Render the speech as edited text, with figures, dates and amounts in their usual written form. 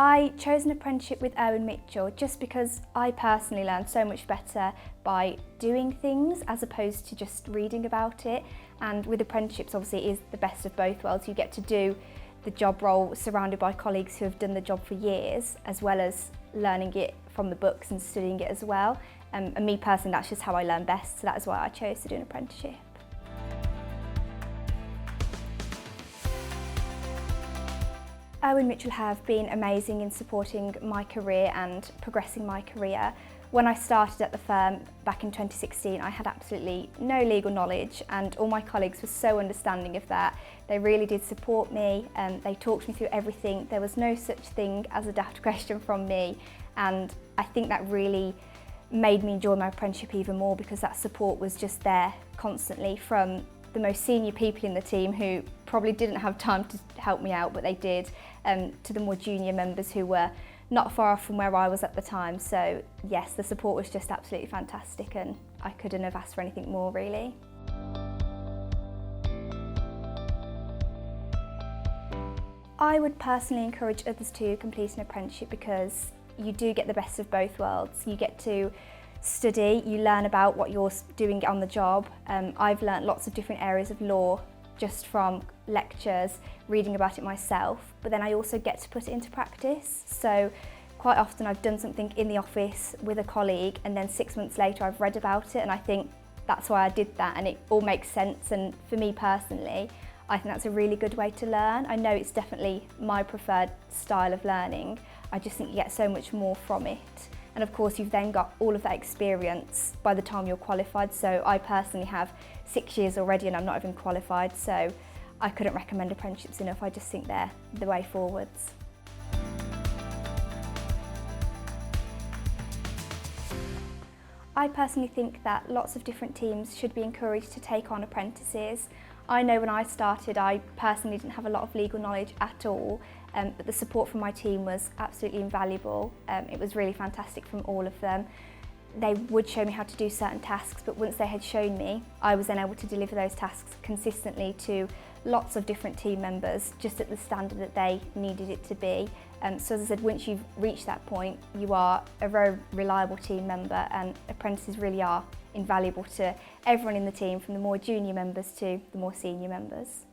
I chose an apprenticeship with Owen Mitchell just because I personally learned so much better by doing things as opposed to just reading about it. And with apprenticeships, obviously, it is the best of both worlds. You get to do the job role surrounded by colleagues who have done the job for years, as well as learning it from the books and studying it as well. And me personally, that's just how I learn best, so that is why I chose to do an apprenticeship. Owen Mitchell have been amazing in supporting my career and progressing my career. When I started at the firm back in 2016, I had absolutely no legal knowledge, and all my colleagues were so understanding of that. They really did support me, and they talked me through everything. There was no such thing as a daft question from me, and I think that really made me enjoy my apprenticeship even more because that support was just there constantly from the most senior people in the team who probably didn't have time to help me out, but they did, to the more junior members who were not far off from where I was at the time. So yes, the support was just absolutely fantastic, and I couldn't have asked for anything more really. I would personally encourage others to complete an apprenticeship because you do get the best of both worlds. You get to study, you learn about what you're doing on the job. I've learnt lots of different areas of law just from lectures, reading about it myself, but then I also get to put it into practice. So quite often I've done something in the office with a colleague and then 6 months later I've read about it, and I think that's why I did that, and it all makes sense. And for me personally, I think that's a really good way to learn. I know it's definitely my preferred style of learning. I just think you get so much more from it. And of course, you've then got all of that experience by the time you're qualified. So I personally have 6 years already and I'm not even qualified. So I couldn't recommend apprenticeships enough. I just think they're the way forwards. I personally think that lots of different teams should be encouraged to take on apprentices. I know when I started, I personally didn't have a lot of legal knowledge at all, but the support from my team was absolutely invaluable. It was really fantastic from all of them. They would show me how to do certain tasks, but once they had shown me, I was then able to deliver those tasks consistently to lots of different team members, just at the standard that they needed it to be. So as I said, once you've reached that point, you are a very reliable team member, and apprentices really are invaluable to everyone in the team, from the more junior members to the more senior members.